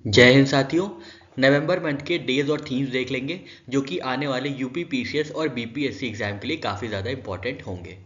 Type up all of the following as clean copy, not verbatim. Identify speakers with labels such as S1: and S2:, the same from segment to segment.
S1: जय हिंद साथियों। नवंबर मंथ के डेज और थीम्स देख लेंगे जो कि आने वाले यूपी पीसीएस और बीपीएससी एग्जाम के लिए काफ़ी ज़्यादा इंपॉर्टेंट होंगे।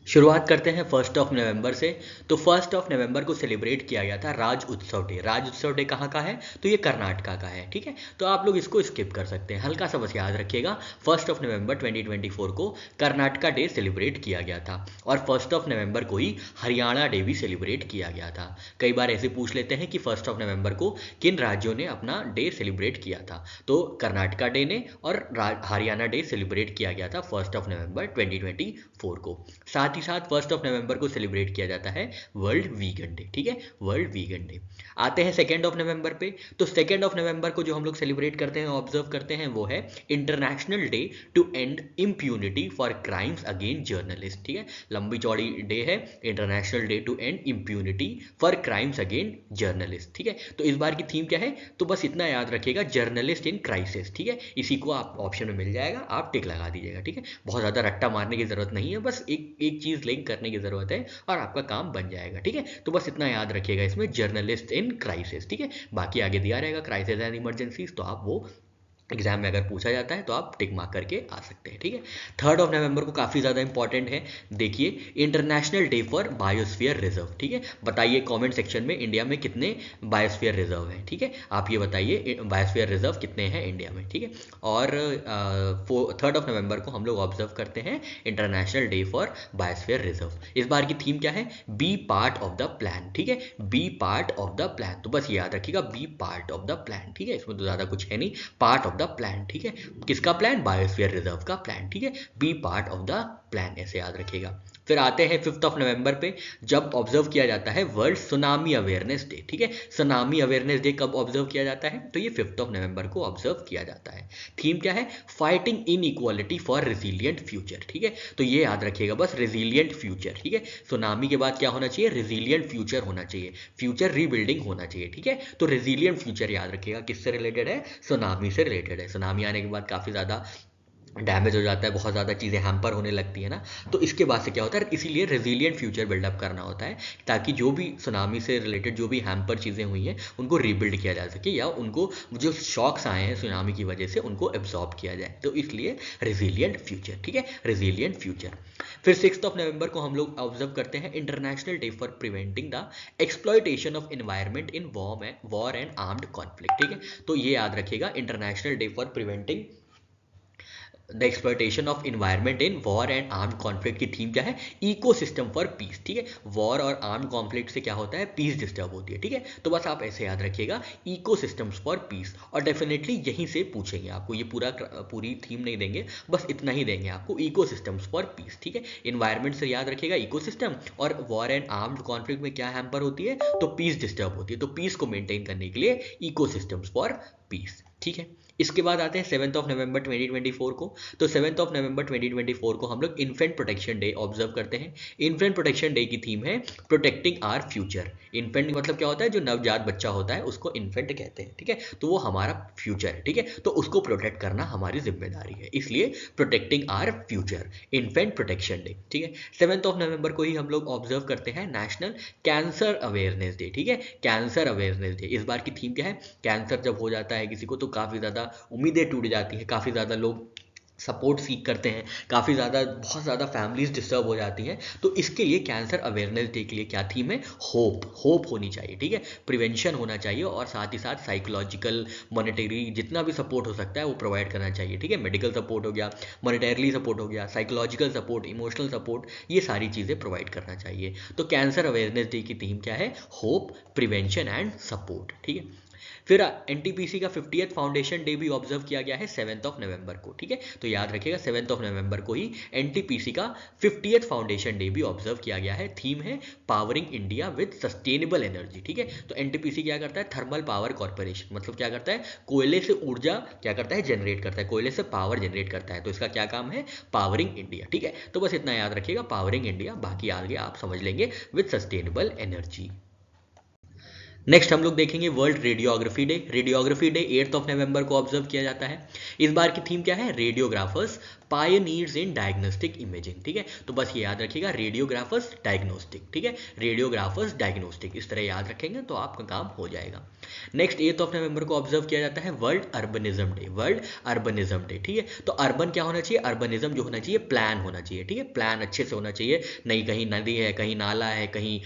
S1: शुरुआत करते हैं 1 नवंबर से। तो 1 नवंबर को सेलिब्रेट किया गया था राज उत्सव डे। राज उत्सव डे कहाँ का है? तो ये कर्नाटका का है। ठीक है, तो आप लोग इसको स्किप कर सकते हैं, हल्का सा बस याद रखिएगा 1 नवंबर 2024 को कर्नाटका डे सेलिब्रेट किया गया था और 1 नवंबर को ही हरियाणा डे भी सेलिब्रेट किया गया था। कई बार ऐसे पूछ लेते हैं कि 1 नवंबर को किन राज्यों ने अपना डे सेलिब्रेट किया था। तो कर्नाटका डे ने और हरियाणा डे सेलिब्रेट किया गया था 1 नवंबर 2024 को। साथ ही साथ 1 नवंबर को सेलिब्रेट किया जाता है वर्ल्ड वीगन डे। ठीक है, वर्ल्ड वीगन डे। आते हैं 2 नवंबर पे। तो 2 नवंबर को जो हम लोग सेलिब्रेट करते हैं, ऑब्जर्व करते हैं, वो है international day to end impunity for crimes against journalist. ठीक है, लंबी चौड़ी डे है, international day to end impunity for crimes against journalist. ठीक है, तो इस बार की थीम क्या है? तो बस इतना याद रखिएगा, जर्नलिस्ट इन क्राइसिस। ठीक है, इसी को आप ऑप्शन में मिल जाएगा, आप टिक लगा दीजिएगा। ठीक है, बहुत ज़्यादा रट्टा मारने की जरूरत नहीं है, बस एक एक चीज़ लिंक करने की ज़रूरत है और आपका काम बन जाएगा। ठीक है, तो बस इतना याद रखिएगा इसमें, जर्नलिस्ट इन क्राइसिस। ठीक है, बाकी आगे दिया रहेगा क्राइसिस एंड इमरजेंसीज, तो आप वो एग्जाम में अगर पूछा जाता है तो आप टिक मार्क करके आ सकते हैं। ठीक है, 3 नवंबर को काफ़ी ज़्यादा इंपॉर्टेंट है। देखिए, international day for biosphere reserve. ठीक है, बताइए कमेंट सेक्शन में इंडिया में कितने बायोस्फीयर रिजर्व हैं। ठीक है, आप ये बताइए बायोस्फीयर रिजर्व कितने हैं इंडिया में। ठीक है, और 3 नवंबर को हम लोग ऑब्जर्व करते हैं international day for biosphere reserve. इस बार की थीम क्या है? Be part of the plan. ठीक है, be part of the plan, तो बस याद रखिएगा be part of the plan. ठीक है, इसमें तो ज़्यादा कुछ है नहीं, पार्ट ऑफ द प्लान। ठीक है, किसका प्लान? बायोस्फीयर रिजर्व का प्लान। ठीक है, be part of the plan, ऐसे याद रखिएगा। फिर आते हैं 5 नवंबर पे, जब ऑब्जर्व किया जाता है वर्ल्ड सुनामी अवेयरनेस डे। ठीक है, सुनामी अवेयरनेस डे कब ऑब्जर्व किया जाता है? तो ये 5 नवंबर को ऑब्जर्व किया जाता है। थीम क्या है? Fighting in equality for resilient future. ठीक है, तो ये याद रखिएगा बस, रिजिलियंट फ्यूचर। ठीक है, सुनामी के बाद क्या होना चाहिए? रिजिलियंट फ्यूचर होना चाहिए, फ्यूचर रीबिल्डिंग होना चाहिए। ठीक है, तो रिजिलियंट फ्यूचर याद रखिएगा, किससे रिलेटेड है? सुनामी से रिलेटेड है। सुनामी आने के बाद काफ़ी ज़्यादा डैमेज हो जाता है, बहुत ज़्यादा चीज़ें हैम्पर होने लगती है ना, तो इसके बाद से क्या होता है, इसीलिए रेजिलियंट फ्यूचर बिल्डअप करना होता है, ताकि जो भी सुनामी से रिलेटेड जो भी हैम्पर चीज़ें हुई हैं उनको रीबिल्ड किया जा सके, या उनको जो शॉक्स आए हैं सुनामी की वजह से उनको एब्जॉर्ब किया जाए, तो इसलिए रेजिलियंट फ्यूचर। ठीक है, रेजिलियंट फ्यूचर। फिर 6 नवंबर को हम लोग ऑब्जर्व करते हैं international day for preventing the exploitation of environment in war and armed conflict. ठीक है, तो ये याद रखिएगा, international day for preventing the exploitation of environment in war and armed conflict की थीम क्या है? Ecosystem for piece. ठीक है, वॉर और आर्म्ड कॉन्फ्लिक्ट से क्या होता है? पीस डिस्टर्ब होती है। ठीक है, तो बस आप ऐसे याद रखिएगा, इकोसिस्टम्स फॉर पीस, और डेफिनेटली यहीं से पूछेंगे आपको, ये पूरी थीम नहीं देंगे, बस इतना ही देंगे आपको, इकोसिस्टम्स फॉर पीस। ठीक है, इन्वायरमेंट से याद रखिएगा इकोसिस्टम, और वॉर एंड आर्म्ड कॉन्फ्लिक्ट में क्या हैम्पर होती है? तो पीस डिस्टर्ब होती है, तो पीस को मेंटेन करने के लिए इकोसिस्टम्स फॉर पीस। ठीक है, इसके बाद आते हैं 7 नवंबर 2024 को। तो 7 नवंबर 2024 को हम लोग इन्फेंट प्रोटेक्शन डे ऑब्जर्व करते हैं। इन्फेंट प्रोटेक्शन डे की थीम है प्रोटेक्टिंग आवर फ्यूचर। इन्फेंट मतलब क्या होता है? जो नवजात बच्चा होता है उसको इन्फेंट कहते हैं। ठीक है, तो वो हमारा फ्यूचर है। ठीक है, तो उसको प्रोटेक्ट करना हमारी जिम्मेदारी है, इसलिए protecting our future, infant protection day. ठीक है, 7 नवंबर को ही हम लोग ऑब्जर्व करते हैं नेशनल कैंसर अवेयरनेस डे। ठीक है, कैंसर अवेयरनेस डे, इस बार की थीम क्या है? कैंसर जब हो जाता है किसी को तो काफ़ी ज़्यादा उम्मीदें टूट जाती हैं, काफ़ी ज़्यादा लोग सपोर्ट सीख करते हैं, काफ़ी ज़्यादा बहुत ज़्यादा फैमिलीज डिस्टर्ब हो जाती हैं, तो इसके लिए कैंसर अवेयरनेस डे के लिए क्या थीम है? होप। होप होनी चाहिए। ठीक है, प्रिवेंशन होना चाहिए, और साथ ही साथ साइकोलॉजिकल, मॉनेटरी, जितना भी सपोर्ट हो सकता है वो प्रोवाइड करना चाहिए। ठीक है, मेडिकल सपोर्ट हो गया, मॉनेटरली सपोर्ट हो गया, साइकोलॉजिकल सपोर्ट, इमोशनल सपोर्ट, ये सारी चीज़ें प्रोवाइड करना चाहिए। तो कैंसर अवेयरनेस डे की थीम क्या है? Hope, prevention and support. ठीक है, फिर एनटीपीसी का 50th फाउंडेशन डे भी ऑब्जर्व किया गया है 7 नवंबर को। ठीक है, तो याद रखिएगा 7 नवंबर को ही एनटीपीसी का 50th फाउंडेशन डे भी ऑब्जर्व किया गया है। थीम है powering India with sustainable energy. ठीक है, तो एनटीपीसी क्या करता है? थर्मल पावर कॉर्पोरेशन, मतलब क्या करता है? कोयले से ऊर्जा क्या करता है? जनरेट करता है, कोयले से पावर जनरेट करता है, तो इसका क्या काम है? Powering India. ठीक है, तो बस इतना याद रखिएगा, पावरिंग इंडिया, बाकी आगे आप समझ लेंगे विद सस्टेनेबल एनर्जी। नेक्स्ट हम लोग देखेंगे world radiography day. Radiography day 8 नवंबर को ऑब्जर्व किया जाता है। इस बार की थीम क्या है? Radiographers pioneers in diagnostic imaging. ठीक है, तो बस ये याद रखिएगा, रेडियोग्राफर्स डायग्नोस्टिक। ठीक है, रेडियोग्राफर्स डायग्नोस्टिक, इस तरह याद रखेंगे तो आपका काम हो जाएगा। नेक्स्ट 8 नवंबर को ऑब्जर्व किया जाता है world urbanism day. World urbanism day, ठीक है, तो अर्बन क्या होना चाहिए? अर्बनिज्म जो होना चाहिए प्लान होना चाहिए। ठीक है, प्लान अच्छे से होना चाहिए, नहीं कहीं नदी है, कहीं नाला है, कहीं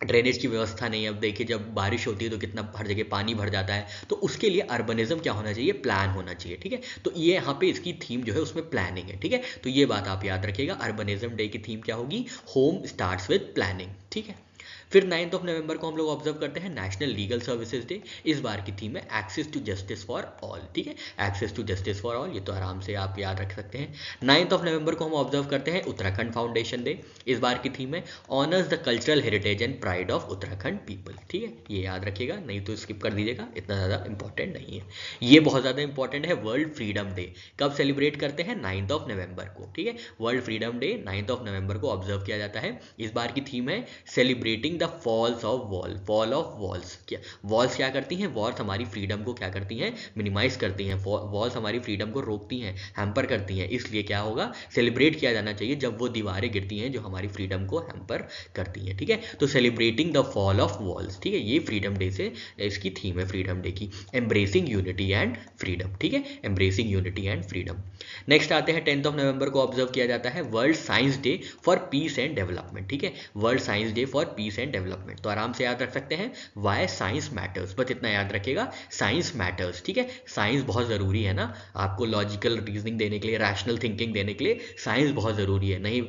S1: ड्रेनेज की व्यवस्था नहीं है। अब देखिए जब बारिश होती है तो कितना हर जगह पानी भर जाता है, तो उसके लिए अर्बनिज्म क्या होना चाहिए? प्लान होना चाहिए। ठीक है, तो ये यहाँ पे इसकी थीम जो है उसमें प्लानिंग है। ठीक है, तो ये बात आप याद रखिएगा, अर्बनिज्म डे की थीम क्या होगी? Home starts with planning. ठीक है, फिर 9 नवंबर को हम लोग ऑब्जर्व करते हैं नेशनल लीगल सर्विसेज डे। इस बार की थीम है access to justice for all. ठीक है, access to justice for all, ये तो आराम से आप याद रख सकते हैं। 9 नवंबर को हम ऑब्जर्व करते हैं उत्तराखंड फाउंडेशन डे। इस बार की थीम है honours the cultural heritage and pride of Uttarakhand people. ठीक है, ये याद रखिएगा, नहीं तो स्किप कर दीजिएगा, इतना ज़्यादा इंपॉर्टेंट नहीं है। ये बहुत ज़्यादा इंपॉर्टेंट है। वर्ल्ड फ्रीडम डे कब सेलिब्रेट करते हैं? 9 नवंबर को। ठीक है, वर्ल्ड फ्रीडम डे 9 नवंबर को ऑब्जर्व किया जाता है। इस बार की थीम है celebrating the falls of wall. Fall of walls, क्या वॉल्स क्या करती हैं? वॉल्स हमारी फ्रीडम को क्या करती हैं? मिनिमाइज करती हैं। वॉल्स हमारी फ्रीडम को रोकती हैं, हैम्पर करती हैं, इसलिए क्या होगा? सेलिब्रेट किया जाना चाहिए जब वो दीवारें गिरती हैं जो हमारी फ्रीडम को हैम्पर करती हैं। ठीक है, तो celebrating the fall of walls, ठीक है, ये फ्रीडम डे से इसकी थीम है फ्रीडम डे की। Embracing unity and freedom. ठीक है, embracing unity and freedom. Next आते हैं 10 नवंबर को ऑब्जर्व किया जाता है world science day for peace and development. ठीक है, world science day for peace and development, तो आराम से याद रख सकते हैं वाई साइंस मैटर्स, बस इतना याद रखिएगा, साइंस मैटर्स। ठीक है, साइंस बहुत ज़रूरी है ना, आपको लॉजिकल रीजनिंग देने के लिए, रैशनल थिंकिंग देने के लिए साइंस बहुत ज़रूरी है। नहीं,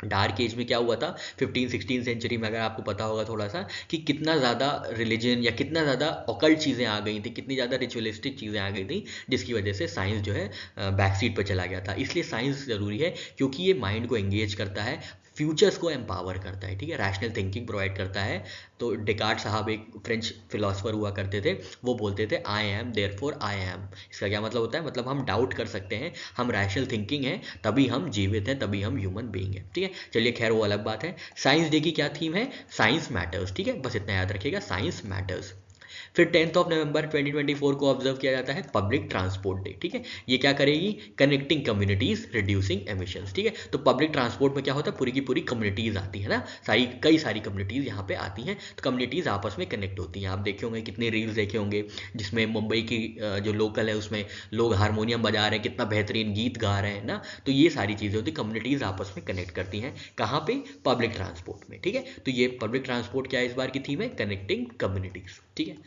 S1: डार्क एज में क्या हुआ था 15-16 सेंचुरी में, अगर आपको पता होगा थोड़ा सा, कि कितना ज़्यादा रिलीजन या कितना ज़्यादा ऑकल्ट चीज़ें आ गई थी, कितनी ज़्यादा रिचुअलिस्टिक चीज़ें आ गई थी, जिसकी वजह से साइंस जो है बैक सीट पर चला गया था। इसलिए साइंस ज़रूरी है, क्योंकि ये माइंड को एंगेज करता है, फ्यूचर्स को एम्पावर करता है। ठीक है, रैशनल थिंकिंग प्रोवाइड करता है। तो डेकार्ट साहब एक फ्रेंच फिलोसफर हुआ करते थे, वो बोलते थे I am therefore I am. इसका क्या मतलब होता है? मतलब हम डाउट कर सकते हैं, हम रैशनल थिंकिंग है तभी हम जीवित हैं, तभी हम ह्यूमन बीइंग है। ठीक है, चलिए खैर वो अलग बात है। साइंस डे की क्या थीम है? Science matters. ठीक है, बस इतना याद रखिएगा, साइंस मैटर्स। फिर 10 नवंबर 2024 को ऑब्जर्व किया जाता है पब्लिक ट्रांसपोर्ट डे। ठीक है, ये क्या करेगी? Connecting communities, reducing emissions. ठीक है, तो पब्लिक ट्रांसपोर्ट में क्या होता है? पूरी की पूरी कम्युनिटीज आती है ना, कई सारी कम्युनिटीज यहाँ पे आती हैं, तो कम्युनिटीज आपस में कनेक्ट होती हैं। आप देखे होंगे, कितने रील्स देखे होंगे जिसमें मुंबई की जो लोकल है उसमें लोग हारमोनियम बजा रहे हैं, कितना बेहतरीन गीत गा रहे हैं ना, तो ये सारी चीज़ें होती, कम्युनिटीज आपस में कनेक्ट करती हैं। कहाँ पे? पब्लिक ट्रांसपोर्ट में। ठीक है, तो ये पब्लिक ट्रांसपोर्ट क्या है? इस बार की थीम है कनेक्टिंग कम्युनिटीज। ठीक है,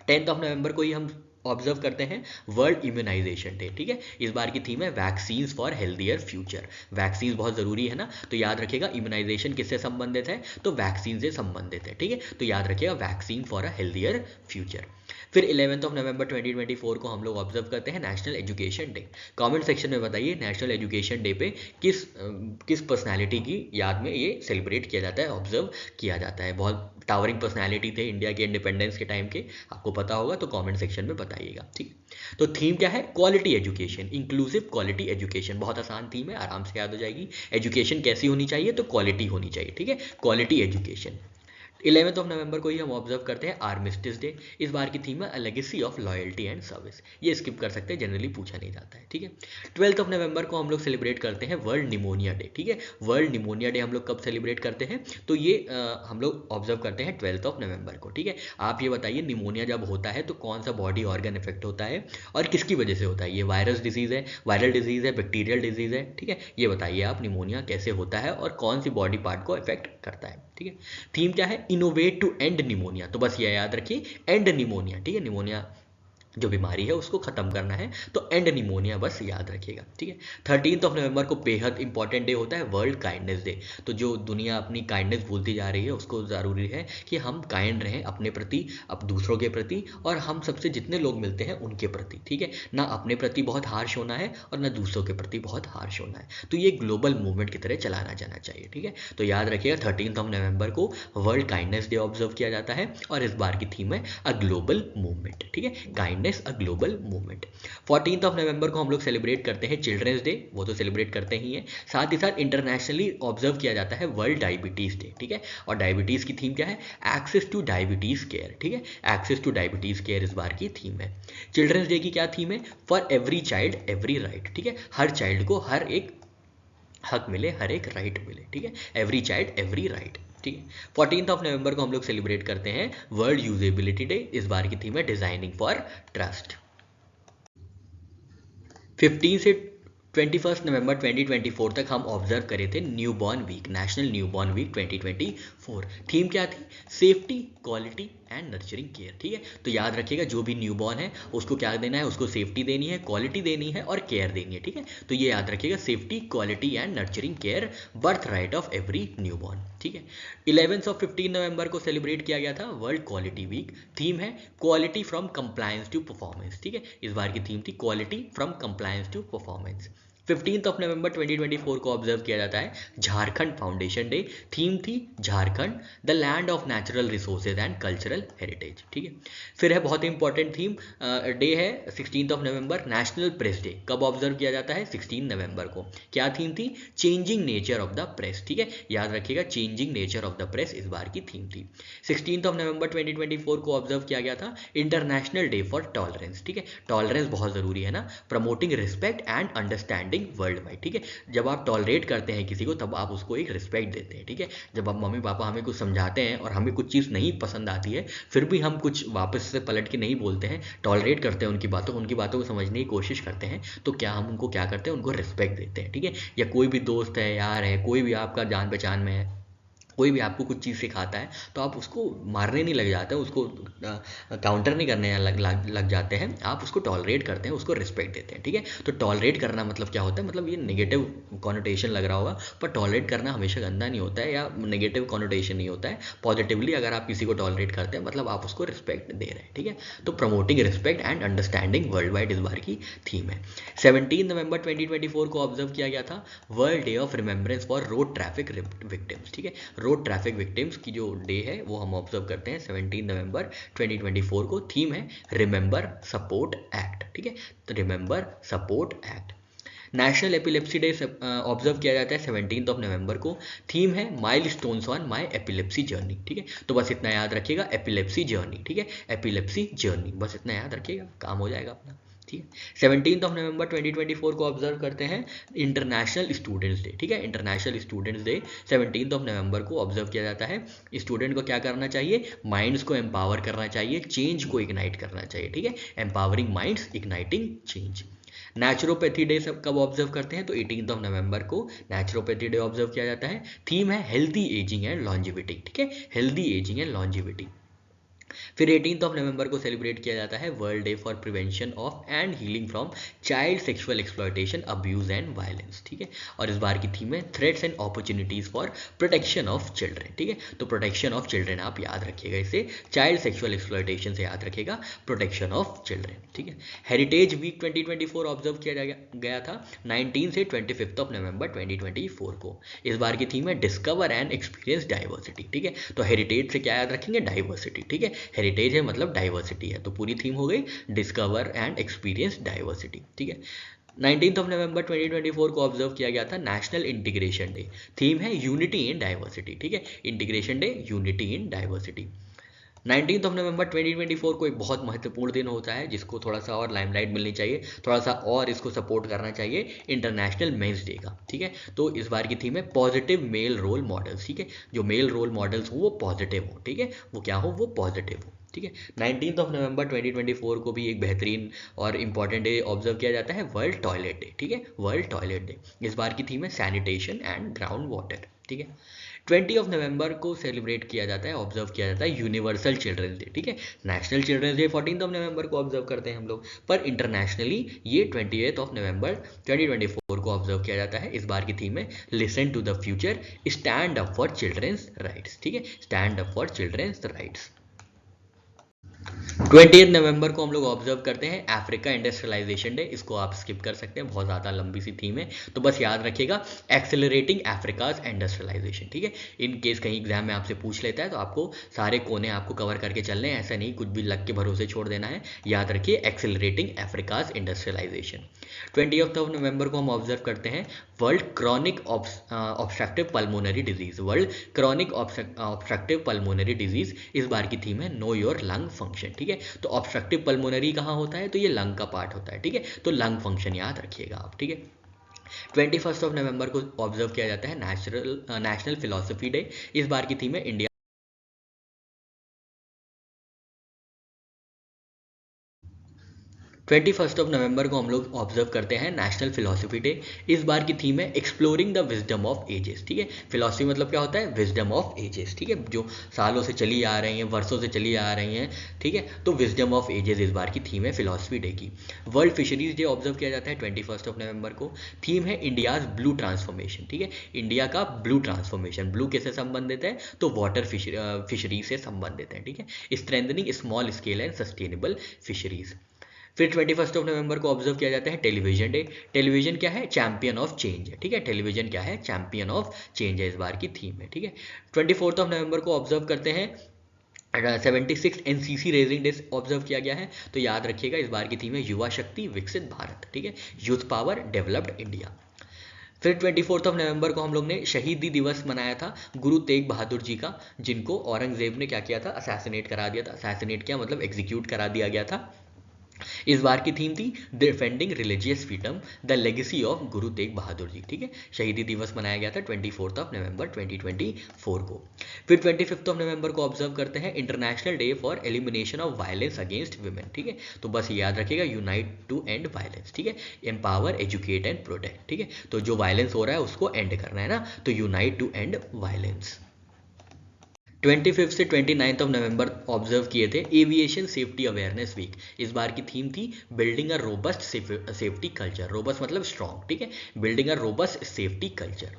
S1: 10 नवंबर को ही हम ऑब्जर्व करते हैं वर्ल्ड इम्यूनाइजेशन डे। ठीक है, इस बार की थीम है vaccine for healthier future. Vaccine बहुत ज़रूरी है ना, तो याद रखिएगा इम्यूनाइजेशन किससे संबंधित है? तो वैक्सीन से संबंधित है। ठीक है, तो याद रखिएगा vaccine for a healthier future. फिर 11 नवंबर 2024 को हम लोग ऑब्जर्व करते हैं national education day. Comment section में बताइए नेशनल एजुकेशन डे पे किस पर्सनालिटी की याद में ये सेलिब्रेट किया जाता है, ऑब्जर्व किया जाता है। बहुत टावरिंग पर्सनालिटी थे इंडिया के इंडिपेंडेंस के टाइम के, आपको पता होगा तो कमेंट सेक्शन में बताइएगा। ठीक, तो थीम क्या है? Quality education, inclusive quality education. बहुत आसान थीम है, आराम से याद हो जाएगी। एजुकेशन कैसी होनी चाहिए? तो क्वालिटी होनी चाहिए। ठीक है, क्वालिटी एजुकेशन। 11 नवंबर को ही हम ऑब्जर्व करते हैं आर्मिस्टिस डे। इस बार की थीम है legacy of loyalty and service. ये स्किप कर सकते हैं, जनरली पूछा नहीं जाता है। ठीक है, 12 नवंबर को हम लोग सेलिब्रेट करते हैं वर्ल्ड निमोनिया डे। ठीक है, वर्ल्ड निमोनिया डे हम लोग कब सेलिब्रेट करते हैं? तो ये हम लोग ऑब्जर्व करते हैं 12 नवंबर को। ठीक है, आप ये बताइए निमोनिया जब होता है तो कौन सा बॉडी ऑर्गन इफेक्ट होता है और किसकी वजह से होता है? ये वायरस डिजीज़ है, वायरल डिजीज़ है, बैक्टीरियल डिजीज़ है। ठीक है, ये बताइए आप निमोनिया कैसे होता है और कौन सी बॉडी पार्ट को इफेक्ट करता है। ठीक है, थीम क्या है? इनोवेट टू एंड निमोनिया, तो बस ये याद रखिए, एंड निमोनिया। ठीक है, निमोनिया जो बीमारी है उसको खत्म करना है, तो एंड निमोनिया बस याद रखिएगा। ठीक है, 13 नवंबर को बेहद इंपॉर्टेंट डे होता है वर्ल्ड काइंडनेस डे। तो जो दुनिया अपनी काइंडनेस भूलती जा रही है उसको ज़रूरी है कि हम काइंड रहें अपने प्रति, अब दूसरों के प्रति, और हम सबसे जितने लोग मिलते हैं उनके प्रति। ठीक है, ना अपने प्रति बहुत हार्श होना है और ना दूसरों के प्रति बहुत हार्श होना है, तो ये ग्लोबल मूवमेंट की तरह चलाना जाना चाहिए। ठीक है, तो याद रखिएगा 13 नवंबर को वर्ल्ड काइंडनेस डे ऑब्जर्व किया जाता है और इस बार की थीम है अ ग्लोबल मूवमेंट। ठीक है, kindness kindness a global movement. 14th of नवंबर को हम लोग सेलिब्रेट करते हैं चिल्ड्रंस डे, वो तो सेलिब्रेट करते ही हैं, साथ ही साथ इंटरनेशनली ऑब्जर्व किया जाता है वर्ल्ड डायबिटीज़ डे, ठीक है। और डायबिटीज़ की थीम क्या है? एक्सेस टू डायबिटीज़ केयर, ठीक है, एक्सेस टू डायबिटीज़ केयर इस बार की थीम है। चिल्ड्रंस डे की क्या थीम है? For every child every right, ठीक है, हर चाइल्ड को हर एक हक मिले, हर एक राइट मिले, ठीक है, एवरी चाइल्ड एवरी राइट, ठीक है। 14th ऑफ नवंबर को हम लोग सेलिब्रेट करते हैं वर्ल्ड यूजेबिलिटी डे, इस बार की थीम है डिजाइनिंग फॉर ट्रस्ट। 15 से 21 नवंबर 2024 तक हम ऑब्जर्व करे थे newborn week, national newborn week 2024। Theme क्या थी? Safety, quality and nurturing care, ठीक है। तो याद रखिएगा जो भी न्यूबॉर्न है उसको क्या देना है? उसको सेफ्टी देनी है, क्वालिटी देनी है और केयर देनी है, ठीक है। तो ये याद रखिएगा, safety, quality and nurturing care, birth right of every newborn, ठीक है। 11 और 15 नवंबर को सेलिब्रेट किया गया था वर्ल्ड क्वालिटी वीक। थीम है quality from compliance to performance, ठीक है। इस बार की थीम थी quality from compliance to performance. 15th of नवंबर 2024 को ऑब्जर्व किया जाता है झारखंड फाउंडेशन डे। थीम थी Jharkhand, the land of natural resources and cultural heritage, ठीक है। फिर है बहुत इंपॉर्टेंट थीम डे है 16th of November, national press day. कब ऑब्जर्व किया जाता है? 16 नवंबर को। क्या थीम थी? Changing nature of the press, ठीक है, याद रखिएगा, changing nature of the press इस बार की थीम थी। 16th ऑफ नवंबर 2024 को ऑब्जर्व किया गया था इंटरनेशनल डे फॉर टॉलरेंस, ठीक है। टॉलरेंस बहुत जरूरी है ना, promoting respect and understanding world wide, ठीक है। जब आप टॉलरेट करते हैं किसी को तब आप उसको एक रिस्पेक्ट देते हैं, ठीक है। जब आप मम्मी पापा हमें कुछ समझाते हैं और हमें कुछ चीज़ नहीं पसंद आती है फिर भी हम कुछ वापस से पलट के नहीं बोलते हैं, टॉलरेट करते हैं उनकी बातों को समझने की कोशिश करते हैं, तो क्या हम उनको क्या करते हैं? उनको रिस्पेक्ट देते हैं, ठीक है। या कोई भी दोस्त है, यार है, कोई भी आपका जान पहचान में है, कोई भी आपको कुछ चीज़ सिखाता है तो आप उसको मारने नहीं लग जाते हैं, उसको काउंटर नहीं करने लग जाते हैं, आप उसको टॉलरेट करते हैं, उसको रिस्पेक्ट देते हैं, ठीक है। तो टॉलरेट करना मतलब क्या होता है? मतलब ये नेगेटिव कॉनोटेशन लग रहा होगा, पर टॉलरेट करना हमेशा गंदा नहीं होता है या नेगेटिव कॉनोटेशन नहीं होता है। पॉजिटिवली अगर आप किसी को टॉलरेट करते हैं मतलब आप उसको रिस्पेक्ट दे रहे हैं, ठीक है। तो promoting respect and understanding world wide इस बार की थीम है। 17 नवंबर 2024 को ऑब्जर्व किया गया था world day of remembrance for road traffic victims, ठीक है। रोड ट्रैफिक विक्टिम्स की जो डे है वो हम ऑब्जर्व करते हैं 17 नवंबर 2024 को। थीम है रिमेंबर सपोर्ट एक्ट, ठीक है, तो remember support act. National epilepsy day observe किया जाता है 17 ऑफ नवंबर को। थीम है milestones on my epilepsy journey, ठीक है। तो बस इतना याद रखिएगा, एपिलेप्सी जर्नी, ठीक है, एपिलेप्सी जर्नी, बस इतना याद रखिएगा, काम हो जाएगा अपना, ठीक है। 17 ऑफ नवंबर 2024 को ऑब्जर्व करते हैं इंटरनेशनल स्टूडेंट्स डे, ठीक है। इंटरनेशनल स्टूडेंट्स डे 17 ऑफ नवंबर को ऑब्जर्व किया जाता है। स्टूडेंट को क्या करना चाहिए? माइंड्स को एम्पावर करना चाहिए, चेंज को इग्नाइट करना चाहिए, ठीक है, empowering minds igniting change. Naturopathy day सब कब ऑब्जर्व करते हैं? तो 18 ऑफ नवंबर को नेचुरोपैथी डे ऑब्जर्व किया जाता है। थीम है हेल्दी एजिंग एंड लॉन्जिविटी, ठीक है, हेल्दी एजिंग एंड लॉन्जिविटी। फिर 18 ऑफ नवंबर को सेलिब्रेट किया जाता है world day for prevention of and healing from child sexual exploitation, abuse and violence, ठीक है। और इस बार की थीम है threats and opportunities for protection of children, ठीक है। तो प्रोटेक्शन ऑफ चिल्ड्रन आप याद रखिएगा, इसे चाइल्ड सेक्सुअल एक्सप्लॉयटेशन से याद रखिएगा, प्रोटेक्शन ऑफ चिल्ड्रन, ठीक है। हेरिटेज वीक 2024 ऑब्जर्व किया गया था 19 से 25 ऑफ नवंबर 2024 को। इस बार की थीम है डिस्कवर एंड एक्सपीरियंस डाइवर्सिटी, ठीक है। तो हेरिटेज से क्या याद रखेंगे? डाइवर्सिटी, ठीक है। हेरिटेज है मतलब डाइवर्सिटी है, तो पूरी थीम हो गई डिस्कवर एंड एक्सपीरियंस डाइवर्सिटी, ठीक है। 19 ऑफ नवंबर 2024 को ऑब्जर्व किया गया था नेशनल इंटीग्रेशन डे। थीम है यूनिटी इन डाइवर्सिटी, ठीक है, integration day, unity in diversity. 19 of नवंबर 2024 को एक बहुत महत्वपूर्ण दिन होता है जिसको थोड़ा सा और लाइमलाइट मिलनी चाहिए, थोड़ा सा और इसको सपोर्ट करना चाहिए, इंटरनेशनल मेंस डे का, ठीक है। तो इस बार की थीम है पॉजिटिव मेल रोल मॉडल्स, ठीक है, जो मेल रोल मॉडल्स हो वो पॉजिटिव हो, ठीक है, वो क्या हो? वो पॉजिटिव हो, ठीक है। 19 ऑफ नवंबर 2024 को भी एक बेहतरीन और इंपॉर्टेंट डे ऑब्जर्व किया जाता है वर्ल्ड टॉयलेट डे, ठीक है, वर्ल्ड टॉयलेट डे। इस बार की थीम है सैनिटेशन एंड ग्राउंड वाटर, ठीक है। 20 ऑफ नवंबर को सेलिब्रेट किया जाता है, ऑब्जर्व किया जाता है यूनिवर्सल चिल्ड्रंस डे, ठीक है। नेशनल चिल्ड्रंस डे 14 ऑफ नवंबर को ऑब्जर्व करते हैं हम लोग, पर इंटरनेशनली ये 28 ऑफ नवंबर 2024 को ऑब्जर्व किया जाता है। इस बार की थीम है listen to the future, stand up for children's rights, ठीक है, stand up for children's rights. 20 नवंबर को हम लोग ऑब्जर्व करते हैं अफ्रीका इंडस्ट्रियलाइजेशन डे। इसको आप स्किप कर सकते हैं, बहुत ज़्यादा लंबी सी थीम है, तो बस याद रखिएगा एक्सेलरेटिंग अफ्रीकाज इंडस्ट्रियलाइजेशन। ठीक है, इन केस कहीं एग्जाम में आपसे पूछ लेता है तो आपको सारे कोने आपको कवर करके चलने हैं, ऐसा नहीं कुछ भी लग के भरोसे छोड़ देना है। याद रखिए एक्सेलरेटिंग अफ्रीकाज इंडस्ट्रियलाइजेशन। 20 नवंबर को हम ऑब्जर्व करते हैं world chronic obstructive pulmonary disease. World chronic obstructive pulmonary disease इस बार की थीम है नो योर लंग फंक्शन। ठीक है, तो ऑब्स्ट्रक्टिव पल्मोनरी कहाँ होता है, तो ये लंग का पार्ट होता है। ठीक है, तो लंग फंक्शन याद रखिएगा आप। ठीक है, 21 नवंबर को ऑब्जर्व किया जाता है नेशनल फिलोसफी डे। इस बार की थीम है इंडिया 21 नवंबर को हम लोग ऑब्जर्व करते हैं नेशनल फिलोसफी डे। इस बार की थीम है exploring the wisdom of ages. ठीक है, फिलोसफी मतलब क्या होता है, विजडम ऑफ एजेस। ठीक है, जो सालों से चली आ रही हैं, वर्षों से चली आ रही हैं। ठीक है, तो विजडम ऑफ एजेस इस बार की थीम है फिलोसफी डे की। वर्ल्ड फिशरीज डे ऑब्जर्व किया जाता है 21 नवंबर को। थीम है इंडियाज ब्लू ट्रांसफॉर्मेशन। ठीक है, इंडिया का ब्लू ट्रांसफॉर्मेशन। ब्लू किससे संबंधित है, तो वाटर फिशरीज से संबंधित है। ठीक है, strengthening small scale and sustainable fisheries. फिर 21 नवंबर को ऑब्जर्व किया जाता है टेलीविजन डे। टेलीविजन क्या है, चैंपियन ऑफ चेंज है। ठीक है, टेलीविजन क्या है, चैंपियन ऑफ चेंज है, इस बार की थीम है। ठीक है, 24 नवंबर को ऑब्जर्व करते हैं 76 एनसीसी रेजिंग डे ऑब्जर्व किया गया है। तो याद रखिएगा इस बार की थीम है युवा शक्ति विकसित भारत। ठीक है, यूथ पावर डेवलप्ड इंडिया। फिर 24 नवंबर को हम लोग ने शहीदी दिवस मनाया था गुरु तेग बहादुर जी का, जिनको औरंगजेब ने क्या किया था, असैसिनेट करा दिया था। असैसिनेट किया मतलब एग्जीक्यूट करा दिया गया था। इस बार की थीम थी defending religious freedom the legacy of Guru Tegh Bahadur ji. ठीक है, शहीदी दिवस मनाया गया था 24 नवंबर 2024 को। फिर 25 नवंबर को ऑब्जर्व करते हैं international day for elimination of violence against women. ठीक है, तो बस याद रखिएगा यूनाइट टू एंड वायलेंस। ठीक है, एम्पावर एजुकेट एंड प्रोटेक्ट। ठीक है, तो जो वायलेंस हो रहा है उसको एंड करना है ना, तो यूनाइट टू एंड वायलेंस। 25 से 29 नवंबर ऑब्जर्व किए थे एविएशन सेफ्टी अवेयरनेस वीक। इस बार की थीम थी building a robust safety culture. Robust मतलब स्ट्रॉन्ग। ठीक है, building a robust safety culture.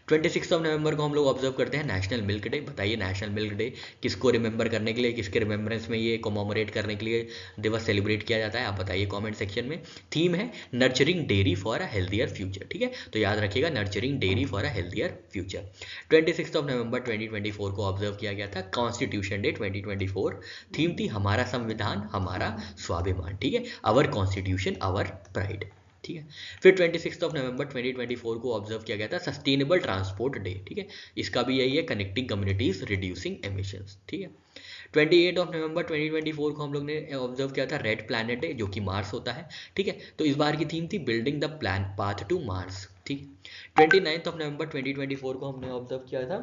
S1: 26 नवंबर को हम लोग ऑब्जर्व करते हैं नेशनल मिल्क डे। बताइए नेशनल मिल्क डे किसको रिमेंबर करने के लिए, किसके रिमेंबरेंस में ये कोमोमोरेट करने के लिए दिवस सेलिब्रेट किया जाता है, आप बताइए कमेंट सेक्शन में। थीम है nurturing dairy for a healthier future. ठीक है, तो याद रखिएगा nurturing dairy for a healthier future. 26 नवंबर 2024 को ऑब्जर्व किया गया था कॉन्स्टिट्यूशन डे 2024। थीम थी हमारा संविधान हमारा स्वाभिमान। ठीक है, अवर कॉन्स्टिट्यूशन अवर प्राइड। ठीक है, फिर 26 नवंबर 2024 को ऑब्जर्व किया गया था सस्टेनेबल ट्रांसपोर्ट डे। ठीक है, इसका भी यही है कनेक्टिंग कम्युनिटीज रिड्यूसिंग एमिशंस। ठीक है, 28 नवंबर 2024 को हम लोग ने ऑब्जर्व किया था रेड प्लैनेट डे, जो कि मार्स होता है। ठीक है, तो इस बार की थीम थी building the plan path to Mars. ठीक, 29 नवंबर 2024 को हमने ऑब्जर्व किया था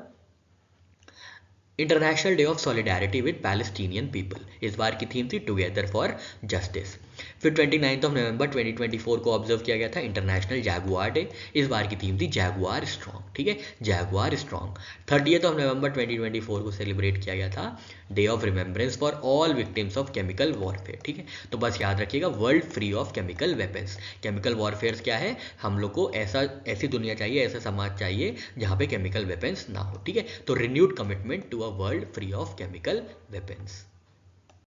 S1: international day of solidarity with Palestinian people. इस बार की थीम थी टुगेदर फॉर जस्टिस। फिर 29 नवंबर 2024 को ऑब्जर्व किया गया था इंटरनेशनल जैगुआर डे। इस बार की थीम थी जैगुआर स्ट्रॉन्ग। ठीक है, जैगुआर स्ट्रॉन्ग। 30 नवंबर 2024 को सेलिब्रेट किया गया था day of remembrance for all victims of chemical warfare. ठीक है, तो बस याद रखिएगा world free of chemical weapons. Chemical warfare क्या है, हम लोग को ऐसी दुनिया चाहिए, ऐसा समाज चाहिए जहाँ पे केमिकल वेपन्स ना हो। ठीक है, तो renewed commitment to a world free of chemical weapons.